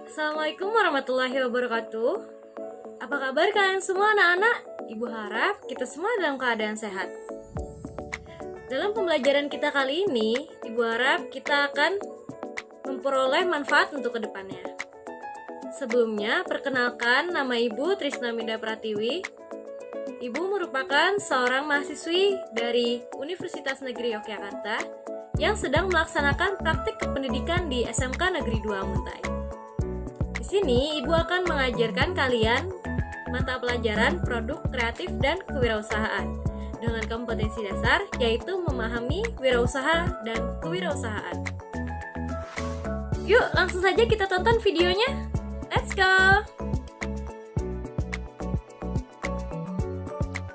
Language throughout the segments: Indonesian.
Assalamualaikum warahmatullahi wabarakatuh. Apa kabar kalian semua anak-anak? Ibu harap kita semua dalam keadaan sehat. Dalam pembelajaran kita kali ini, Ibu harap kita akan memperoleh manfaat untuk kedepannya. Sebelumnya, perkenalkan nama Ibu Trisna Minda Pratiwi. Ibu merupakan seorang mahasiswi dari Universitas Negeri Yogyakarta yang sedang melaksanakan praktik kependidikan di SMK Negeri 2 Muntai. Di sini, Ibu akan mengajarkan kalian mata pelajaran produk kreatif dan kewirausahaan dengan kompetensi dasar, yaitu memahami wirausaha dan kewirausahaan. Yuk, langsung saja kita tonton videonya. Let's go!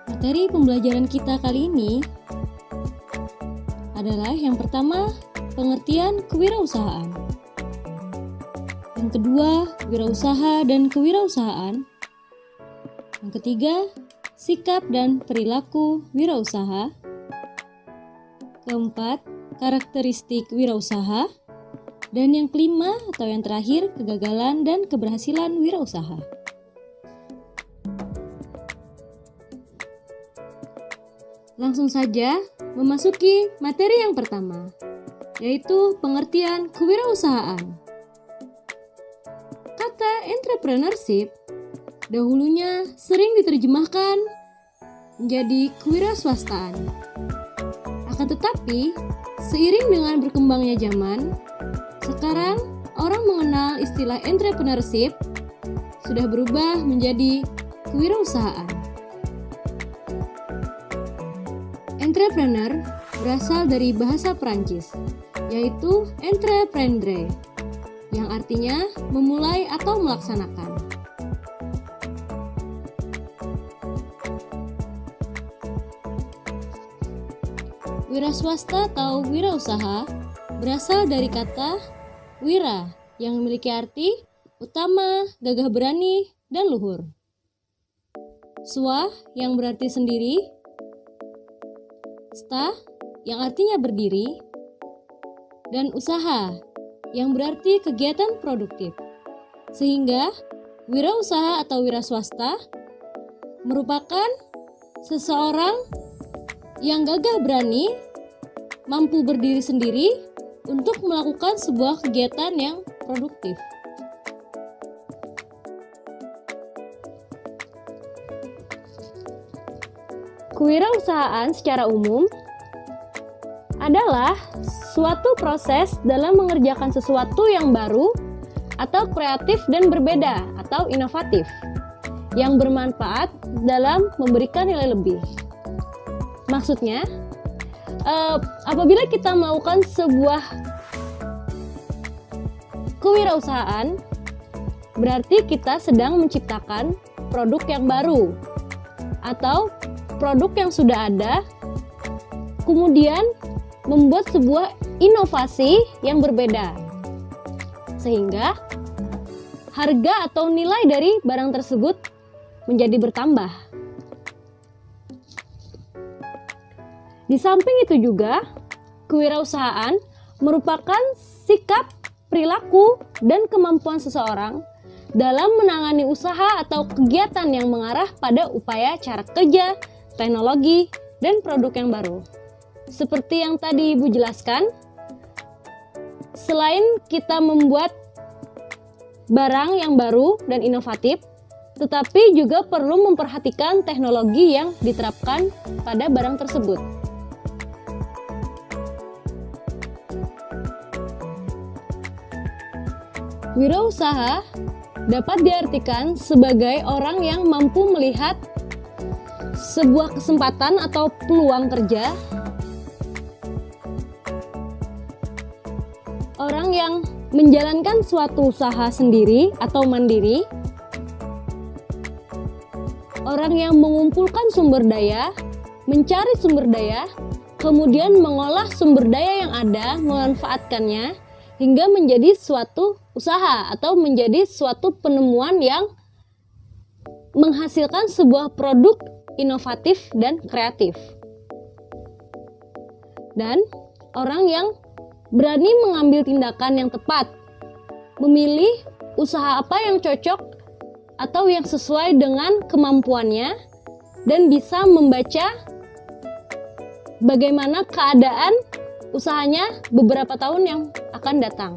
Materi pembelajaran kita kali ini adalah yang pertama, pengertian kewirausahaan. Yang kedua, wirausaha dan kewirausahaan. Yang ketiga, sikap dan perilaku wirausaha. Keempat, karakteristik wirausaha. Dan yang kelima atau yang terakhir, kegagalan dan keberhasilan wirausaha. Langsung saja memasuki materi yang pertama, yaitu pengertian kewirausahaan. Kata entrepreneurship dahulunya sering diterjemahkan menjadi kewirausahaan. Akan tetapi, seiring dengan berkembangnya zaman, sekarang orang mengenal istilah entrepreneurship sudah berubah menjadi kewirausahaan. Entrepreneur berasal dari bahasa Prancis, yaitu entreprendre, yang artinya memulai atau melaksanakan. Wiraswasta atau wirausaha berasal dari kata wira yang memiliki arti utama, gagah berani, dan luhur. Swa yang berarti sendiri, sta yang artinya berdiri, dan usaha yang berarti kegiatan produktif. Sehingga wirausaha atau wiraswasta merupakan seseorang yang gagah berani, mampu berdiri sendiri untuk melakukan sebuah kegiatan yang produktif. Kewirausahaan secara umum adalah suatu proses dalam mengerjakan sesuatu yang baru atau kreatif dan berbeda atau inovatif yang bermanfaat dalam memberikan nilai lebih. Maksudnya, apabila kita melakukan sebuah kewirausahaan, berarti kita sedang menciptakan produk yang baru atau produk yang sudah ada, kemudian membuat sebuah inovasi yang berbeda, sehingga harga atau nilai dari barang tersebut menjadi bertambah. Di samping itu juga, kewirausahaan merupakan sikap, perilaku, dan kemampuan seseorang dalam menangani usaha atau kegiatan yang mengarah pada upaya cara kerja, teknologi, dan produk yang baru. Seperti yang tadi Ibu jelaskan, selain kita membuat barang yang baru dan inovatif, tetapi juga perlu memperhatikan teknologi yang diterapkan pada barang tersebut. Wirausaha dapat diartikan sebagai orang yang mampu melihat sebuah kesempatan atau peluang kerja, orang yang menjalankan suatu usaha sendiri atau mandiri, orang yang mengumpulkan sumber daya, mencari sumber daya, kemudian mengolah sumber daya yang ada, memanfaatkannya, hingga menjadi suatu usaha atau menjadi suatu penemuan yang menghasilkan sebuah produk inovatif dan kreatif. Dan orang yang berani mengambil tindakan yang tepat, memilih usaha apa yang cocok atau yang sesuai dengan kemampuannya dan bisa membaca bagaimana keadaan usahanya beberapa tahun yang akan datang.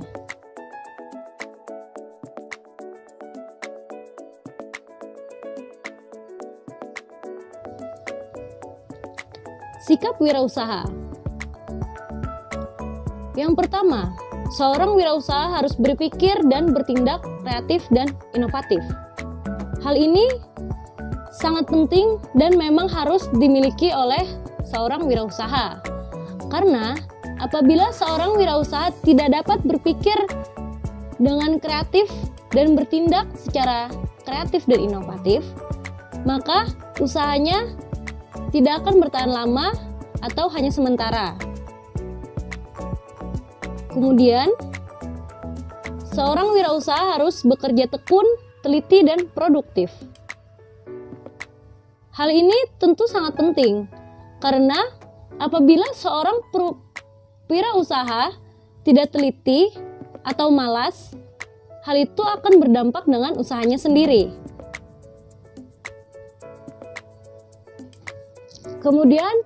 Sikap wirausaha. Yang pertama, seorang wirausaha harus berpikir dan bertindak kreatif dan inovatif. Hal ini sangat penting dan memang harus dimiliki oleh seorang wirausaha. Karena apabila seorang wirausaha tidak dapat berpikir dengan kreatif dan bertindak secara kreatif dan inovatif, maka usahanya tidak akan bertahan lama atau hanya sementara. Kemudian, seorang wirausaha harus bekerja tekun, teliti, dan produktif. Hal ini tentu sangat penting, karena apabila seorang wirausaha tidak teliti atau malas, hal itu akan berdampak dengan usahanya sendiri. Kemudian,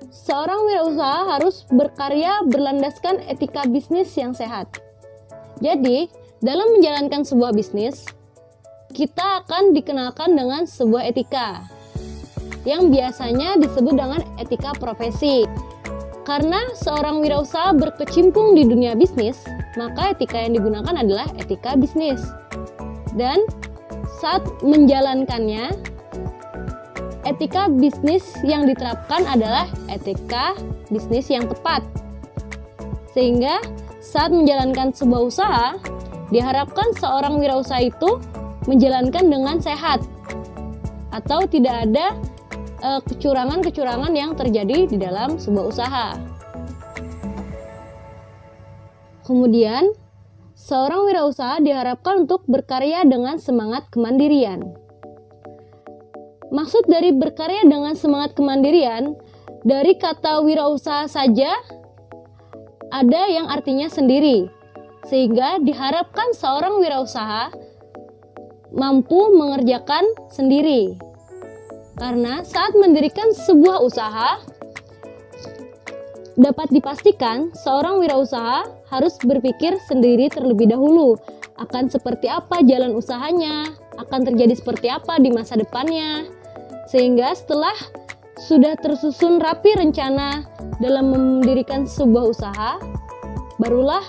seorang wirausaha harus berkarya berlandaskan etika bisnis yang sehat. Jadi, dalam menjalankan sebuah bisnis, kita akan dikenalkan dengan sebuah etika yang biasanya disebut dengan etika profesi. Karena seorang wirausaha berkecimpung di dunia bisnis, maka etika yang digunakan adalah etika bisnis. Dan saat menjalankannya, etika bisnis yang diterapkan adalah etika bisnis yang tepat. Sehingga saat menjalankan sebuah usaha, diharapkan seorang wirausaha itu menjalankan dengan sehat atau tidak ada kecurangan-kecurangan yang terjadi di dalam sebuah usaha. Kemudian, seorang wirausaha diharapkan untuk berkarya dengan semangat kemandirian. Maksud dari berkarya dengan semangat kemandirian, dari kata wirausaha saja ada yang artinya sendiri, sehingga diharapkan seorang wirausaha mampu mengerjakan sendiri. Karena saat mendirikan sebuah usaha, dapat dipastikan seorang wirausaha harus berpikir sendiri terlebih dahulu akan seperti apa jalan usahanya, akan terjadi seperti apa di masa depannya. Sehingga setelah sudah tersusun rapi rencana dalam mendirikan sebuah usaha, barulah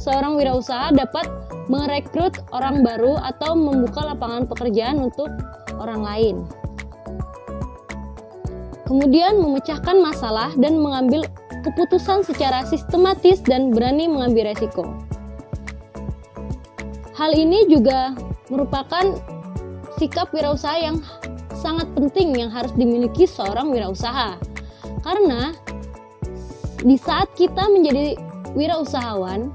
seorang wirausaha dapat merekrut orang baru atau membuka lapangan pekerjaan untuk orang lain. Kemudian memecahkan masalah dan mengambil keputusan secara sistematis dan berani mengambil resiko. Hal ini juga merupakan sikap wirausaha yang sangat penting yang harus dimiliki seorang wirausaha. Karena di saat kita menjadi wirausahawan,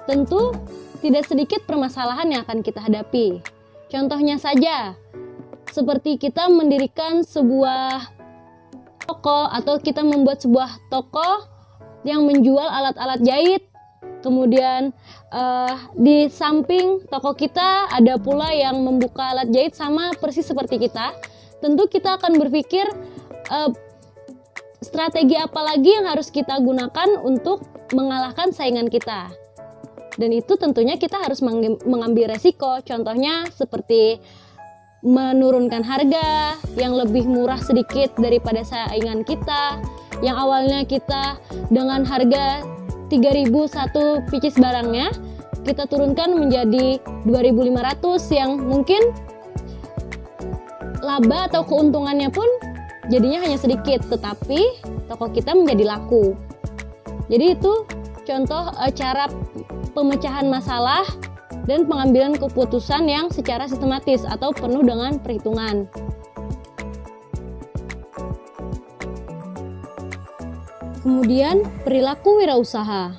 tentu tidak sedikit permasalahan yang akan kita hadapi. Contohnya saja, seperti kita mendirikan sebuah toko atau kita membuat sebuah toko yang menjual alat-alat jahit. Kemudian di samping toko kita ada pula yang membuka alat jahit sama persis seperti kita. Tentu kita akan berpikir strategi apa lagi yang harus kita gunakan untuk mengalahkan saingan kita. Dan itu tentunya kita harus mengambil resiko. Contohnya seperti menurunkan harga yang lebih murah sedikit daripada saingan kita. Yang awalnya kita dengan harga 3.000 satu pieces barangnya, kita turunkan menjadi 2.500 yang mungkin laba atau keuntungannya pun jadinya hanya sedikit, tetapi toko kita menjadi laku. Jadi itu contoh cara pemecahan masalah dan pengambilan keputusan yang secara sistematis atau penuh dengan perhitungan. Kemudian perilaku wirausaha.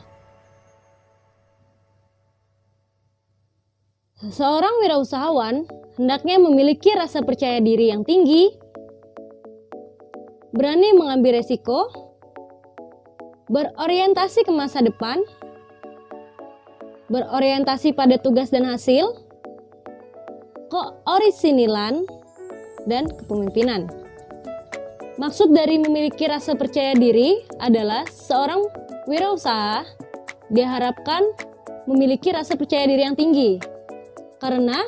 Seorang wirausahawan hendaknya memiliki rasa percaya diri yang tinggi, berani mengambil resiko, berorientasi ke masa depan, berorientasi pada tugas dan hasil, keorisinilan, dan kepemimpinan. Maksud dari memiliki rasa percaya diri adalah seorang wirausaha diharapkan memiliki rasa percaya diri yang tinggi karena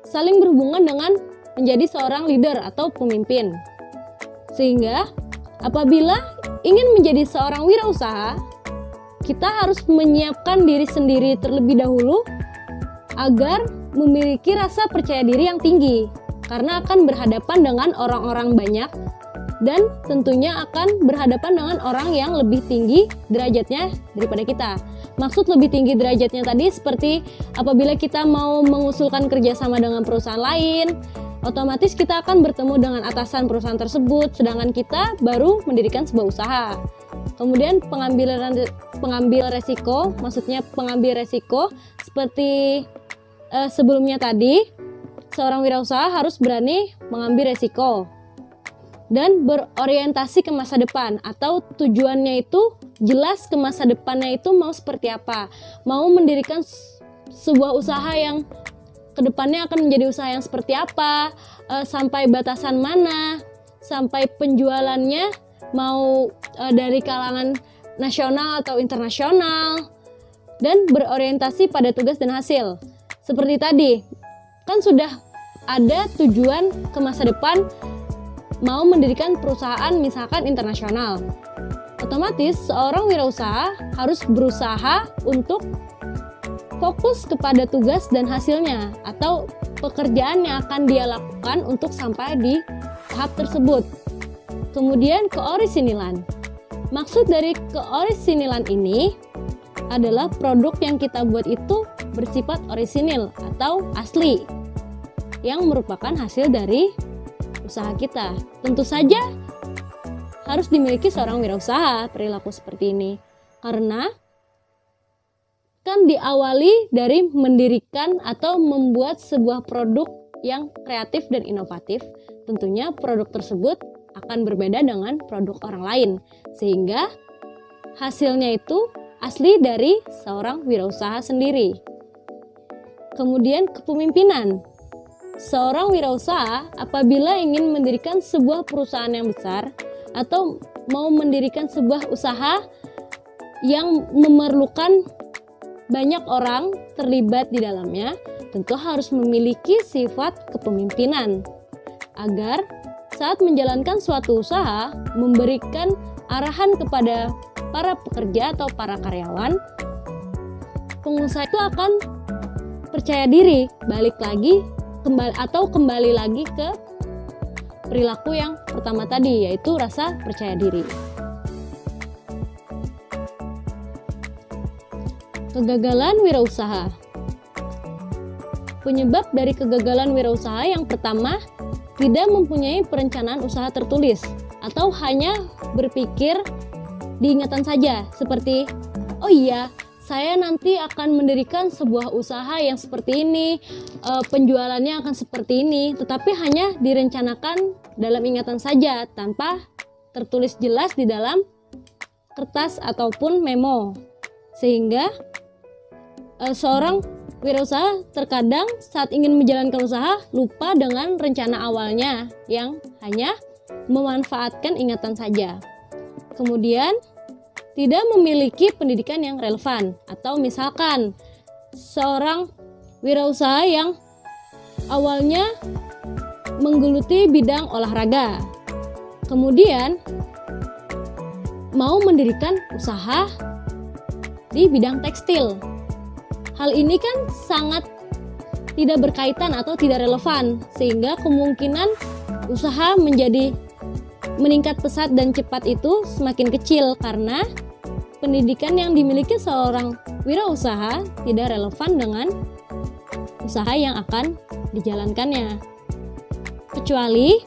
saling berhubungan dengan menjadi seorang leader atau pemimpin. Sehingga apabila ingin menjadi seorang wirausaha, kita harus menyiapkan diri sendiri terlebih dahulu agar memiliki rasa percaya diri yang tinggi karena akan berhadapan dengan orang-orang banyak dan tentunya akan berhadapan dengan orang yang lebih tinggi derajatnya daripada kita. Maksud lebih tinggi derajatnya tadi seperti apabila kita mau mengusulkan kerjasama dengan perusahaan lain, otomatis kita akan bertemu dengan atasan perusahaan tersebut, sedangkan kita baru mendirikan sebuah usaha. Kemudian pengambil resiko, maksudnya pengambil resiko seperti sebelumnya tadi, seorang wirausaha harus berani mengambil resiko dan berorientasi ke masa depan atau tujuannya itu jelas ke masa depannya itu mau seperti apa. Mau mendirikan sebuah usaha yang kedepannya akan menjadi usaha yang seperti apa, sampai batasan mana, sampai penjualannya mau dari kalangan nasional atau internasional, dan berorientasi pada tugas dan hasil. Seperti tadi, kan sudah ada tujuan ke masa depan mau mendirikan perusahaan misalkan internasional. Otomatis seorang wirausaha harus berusaha untuk fokus kepada tugas dan hasilnya atau pekerjaan yang akan dia lakukan untuk sampai di tahap tersebut. Kemudian keorisinilan. Maksud dari keorisinilan ini adalah produk yang kita buat itu bersifat orisinil atau asli yang merupakan hasil dari usaha kita. Tentu saja harus dimiliki seorang wirausaha perilaku seperti ini karena kan diawali dari mendirikan atau membuat sebuah produk yang kreatif dan inovatif. Tentunya produk tersebut akan berbeda dengan produk orang lain sehingga hasilnya itu asli dari seorang wirausaha sendiri. Kemudian kepemimpinan. Seorang wirausaha apabila ingin mendirikan sebuah perusahaan yang besar atau mau mendirikan sebuah usaha yang memerlukan banyak orang terlibat di dalamnya, tentu harus memiliki sifat kepemimpinan agar saat menjalankan suatu usaha memberikan arahan kepada para pekerja atau para karyawan, pengusaha itu akan percaya diri, kembali lagi ke perilaku yang pertama tadi, yaitu rasa percaya diri. Kegagalan wirausaha. Penyebab dari kegagalan wirausaha yang pertama, tidak mempunyai perencanaan usaha tertulis atau hanya berpikir diingatan saja seperti, oh iya, saya nanti akan mendirikan sebuah usaha yang seperti ini, penjualannya akan seperti ini, tetapi hanya direncanakan dalam ingatan saja tanpa tertulis jelas di dalam kertas ataupun memo. Sehingga seorang wirausaha terkadang saat ingin menjalankan usaha lupa dengan rencana awalnya yang hanya memanfaatkan ingatan saja. Kemudian tidak memiliki pendidikan yang relevan atau misalkan seorang wirausaha yang awalnya menggeluti bidang olahraga, kemudian mau mendirikan usaha di bidang tekstil. Hal ini kan sangat tidak berkaitan atau tidak relevan sehingga kemungkinan usaha meningkat pesat dan cepat itu semakin kecil karena pendidikan yang dimiliki seorang wirausaha tidak relevan dengan usaha yang akan dijalankannya. Kecuali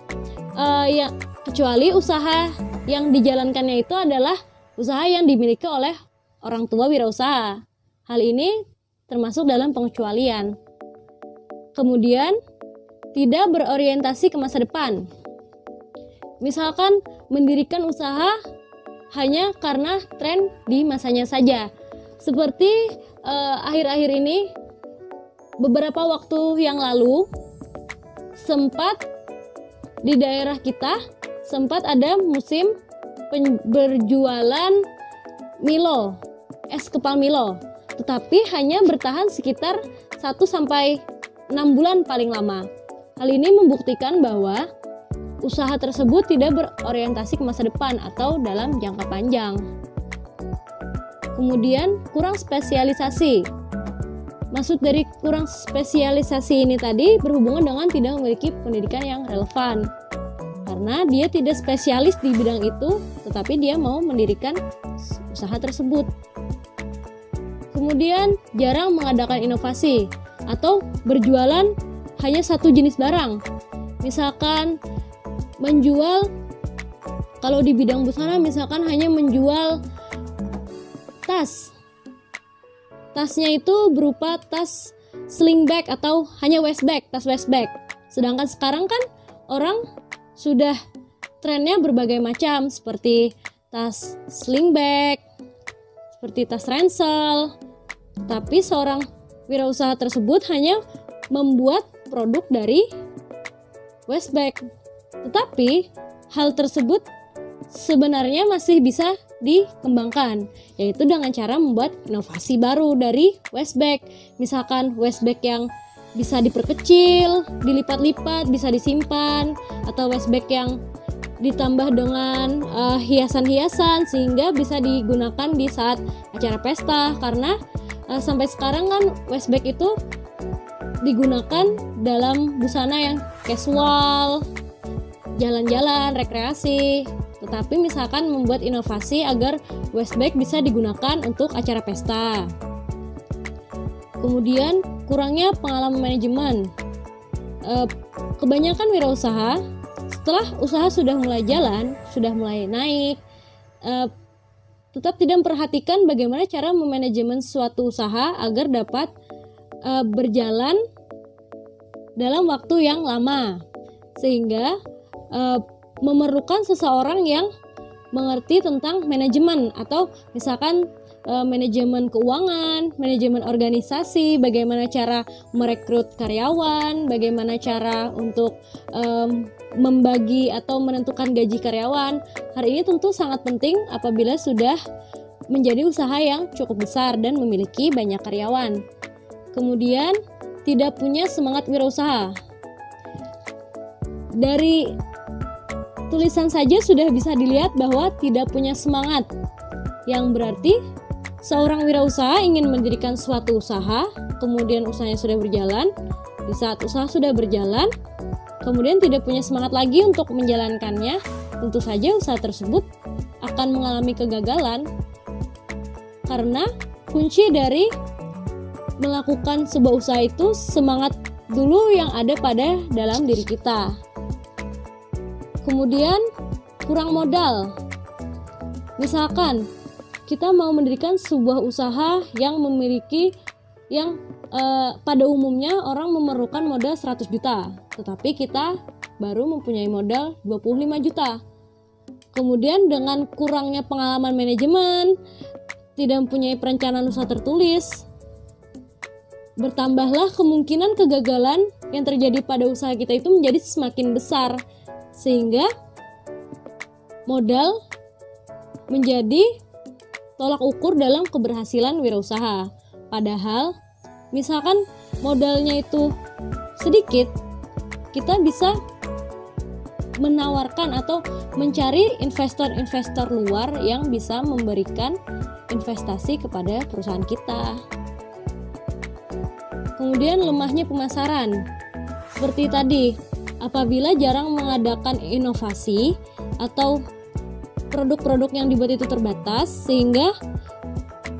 usaha yang dijalankannya itu adalah usaha yang dimiliki oleh orang tua wirausaha. Hal ini termasuk dalam pengecualian. Kemudian tidak berorientasi ke masa depan. Misalkan mendirikan usaha hanya karena tren di masanya saja. Seperti akhir-akhir ini beberapa waktu yang lalu sempat di daerah kita sempat ada musim berjualan Milo, es kepal Milo, tetapi hanya bertahan sekitar 1-6 bulan paling lama. Hal ini membuktikan bahwa usaha tersebut tidak berorientasi ke masa depan atau dalam jangka panjang. Kemudian kurang spesialisasi. Maksud dari kurang spesialisasi ini tadi berhubungan dengan tidak memiliki pendidikan yang relevan. Karena dia tidak spesialis di bidang itu, tetapi dia mau mendirikan usaha tersebut. Kemudian jarang mengadakan inovasi atau berjualan hanya satu jenis barang. Misalkan menjual, kalau di bidang busana misalkan hanya menjual tas. Tasnya itu berupa tas sling bag atau hanya waist bag, tas waist bag. Sedangkan sekarang kan orang sudah trennya berbagai macam seperti tas sling bag, seperti tas ransel. Tapi seorang wirausaha tersebut hanya membuat produk dari waist bag. Tetapi hal tersebut sebenarnya masih bisa dikembangkan, yaitu dengan cara membuat inovasi baru dari waist bag. Misalkan waist bag yang bisa diperkecil, dilipat-lipat, bisa disimpan, atau waist bag yang ditambah dengan hiasan-hiasan sehingga bisa digunakan di saat acara pesta. Karena sampai sekarang kan waist bag itu digunakan dalam busana yang casual, jalan-jalan, rekreasi. Tetapi misalkan membuat inovasi agar waist bag bisa digunakan untuk acara pesta. Kemudian kurangnya pengalaman manajemen. Kebanyakan wirausaha setelah usaha sudah mulai jalan, sudah mulai naik, tetap tidak memperhatikan bagaimana cara memanajemen suatu usaha agar dapat berjalan dalam waktu yang lama, sehingga memerlukan seseorang yang mengerti tentang manajemen, atau misalkan manajemen keuangan, manajemen organisasi, bagaimana cara merekrut karyawan, bagaimana cara untuk membagi atau menentukan gaji karyawan. Hal ini tentu sangat penting apabila sudah menjadi usaha yang cukup besar dan memiliki banyak karyawan. Kemudian tidak punya semangat wirausaha. Dari tulisan saja sudah bisa dilihat bahwa tidak punya semangat, yang berarti seorang wirausaha ingin mendirikan suatu usaha, kemudian usahanya sudah berjalan. Di saat usaha sudah berjalan, kemudian tidak punya semangat lagi untuk menjalankannya, tentu saja usaha tersebut akan mengalami kegagalan. Karena kunci dari melakukan sebuah usaha itu semangat dulu yang ada pada dalam diri kita. Kemudian kurang modal. Misalkan kita mau mendirikan sebuah usaha yang memiliki pada umumnya orang memerlukan modal 100 juta, tetapi kita baru mempunyai modal 25 juta. Kemudian dengan kurangnya pengalaman manajemen, tidak mempunyai perencanaan usaha tertulis, bertambahlah kemungkinan kegagalan yang terjadi pada usaha kita itu menjadi semakin besar, sehingga modal menjadi tolak ukur dalam keberhasilan wirausaha. Padahal misalkan modalnya itu sedikit, kita bisa menawarkan atau mencari investor-investor luar yang bisa memberikan investasi kepada perusahaan kita. Kemudian lemahnya pemasaran. Seperti tadi, apabila jarang mengadakan inovasi atau produk-produk yang dibuat itu terbatas, sehingga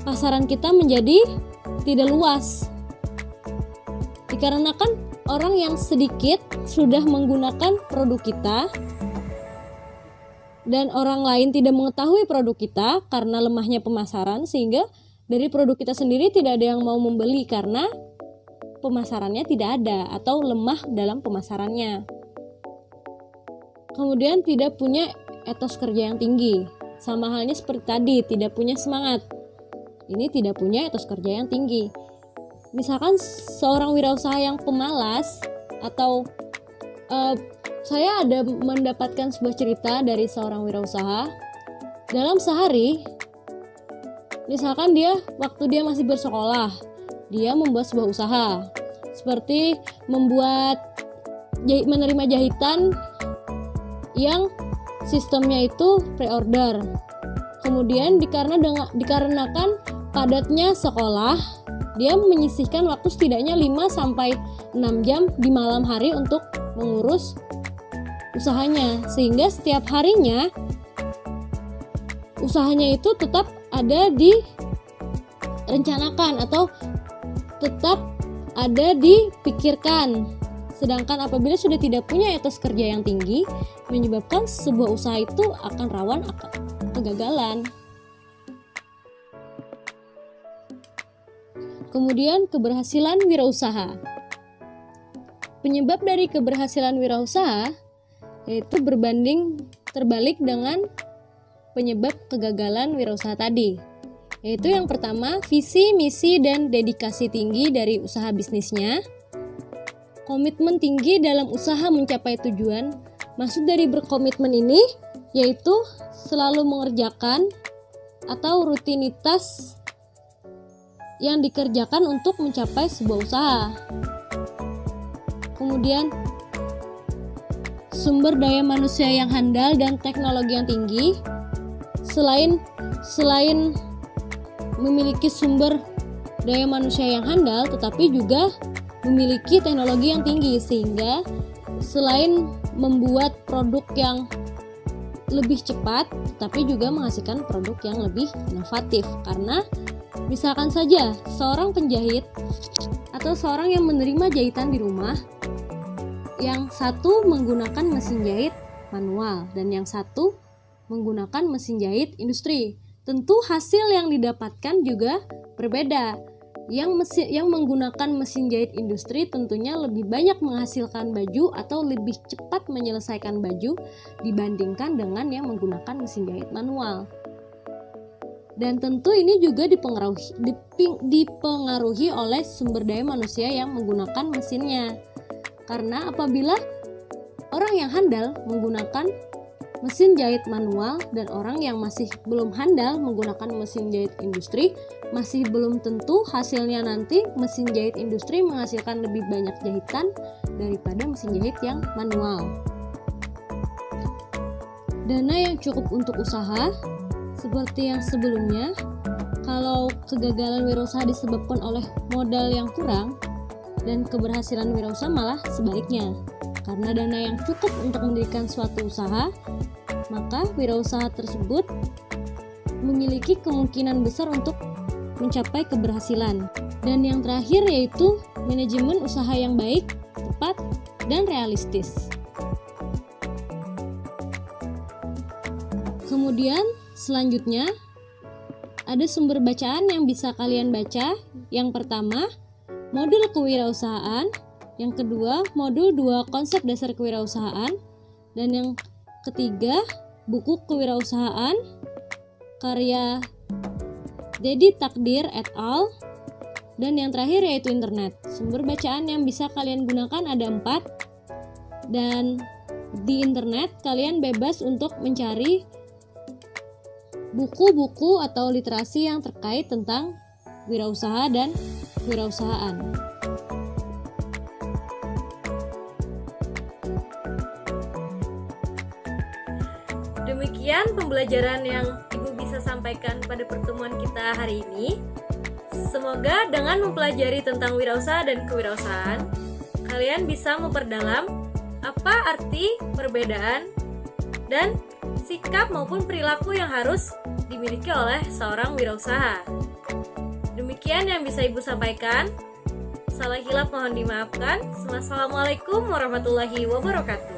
pasaran kita menjadi tidak luas. Dikarenakan orang yang sedikit sudah menggunakan produk kita dan orang lain tidak mengetahui produk kita karena lemahnya pemasaran, sehingga dari produk kita sendiri tidak ada yang mau membeli karena pemasarannya tidak ada atau lemah dalam pemasarannya. Kemudian tidak punya etos kerja yang tinggi. Sama halnya seperti tadi, tidak punya semangat. Ini tidak punya etos kerja yang tinggi. misalkan seorang wirausaha yang pemalas atau saya ada mendapatkan sebuah cerita dari seorang wirausaha. Dalam sehari, misalkan waktu dia masih bersekolah, dia membuat sebuah usaha seperti menerima jahitan yang sistemnya itu pre-order. Kemudian dikarenakan padatnya sekolah, dia menyisihkan waktu setidaknya 5-6 jam di malam hari untuk mengurus usahanya, sehingga setiap harinya usahanya itu tetap ada direncanakan atau tetap ada dipikirkan. Sedangkan apabila sudah tidak punya etos kerja yang tinggi, menyebabkan sebuah usaha itu akan rawan kegagalan. Kemudian keberhasilan wirausaha. Penyebab dari keberhasilan wirausaha yaitu berbanding terbalik dengan penyebab kegagalan wirausaha tadi. Yaitu yang pertama, visi, misi, dan dedikasi tinggi dari usaha bisnisnya. Komitmen tinggi dalam usaha mencapai tujuan. Maksud dari berkomitmen ini yaitu selalu mengerjakan atau rutinitas yang dikerjakan untuk mencapai sebuah usaha. Kemudian sumber daya manusia yang handal dan teknologi yang tinggi. Selain memiliki sumber daya manusia yang handal, tetapi juga memiliki teknologi yang tinggi, sehingga selain membuat produk yang lebih cepat, tapi juga menghasilkan produk yang lebih inovatif. Karena misalkan saja seorang penjahit atau seorang yang menerima jahitan di rumah, yang satu menggunakan mesin jahit manual dan yang satu menggunakan mesin jahit industri. Tentu hasil yang didapatkan juga berbeda. Yang menggunakan mesin jahit industri tentunya lebih banyak menghasilkan baju atau lebih cepat menyelesaikan baju dibandingkan dengan yang menggunakan mesin jahit manual. Dan tentu ini juga dipengaruhi oleh sumber daya manusia yang menggunakan mesinnya. Karena apabila orang yang handal menggunakan mesin jahit manual dan orang yang masih belum handal menggunakan mesin jahit industri, masih belum tentu hasilnya nanti mesin jahit industri menghasilkan lebih banyak jahitan daripada mesin jahit yang manual. Dana yang cukup untuk usaha, seperti yang sebelumnya, kalau kegagalan wirausaha disebabkan oleh modal yang kurang, dan keberhasilan wirausaha malah sebaliknya. Karena dana yang cukup untuk mendirikan suatu usaha, maka wirausaha tersebut memiliki kemungkinan besar untuk mencapai keberhasilan. Dan yang terakhir yaitu manajemen usaha yang baik, tepat, dan realistis. Kemudian selanjutnya ada sumber bacaan yang bisa kalian baca. Yang pertama, modul kewirausahaan. Yang kedua, modul 2 konsep dasar kewirausahaan. Dan yang ketiga, buku kewirausahaan karya Dedi Takdir et al. Dan yang terakhir yaitu internet. Sumber bacaan yang bisa kalian gunakan ada 4. Dan di internet kalian bebas untuk mencari buku-buku atau literasi yang terkait tentang wirausaha dan kewirausahaan. Demikian pembelajaran yang Ibu bisa sampaikan pada pertemuan kita hari ini. Semoga dengan mempelajari tentang wirausaha dan kewirausahaan, kalian bisa memperdalam apa arti perbedaan dan sikap maupun perilaku yang harus dimiliki oleh seorang wirausaha. Demikian yang bisa Ibu sampaikan. Salah hilaf mohon dimaafkan. Wassalamualaikum warahmatullahi wabarakatuh.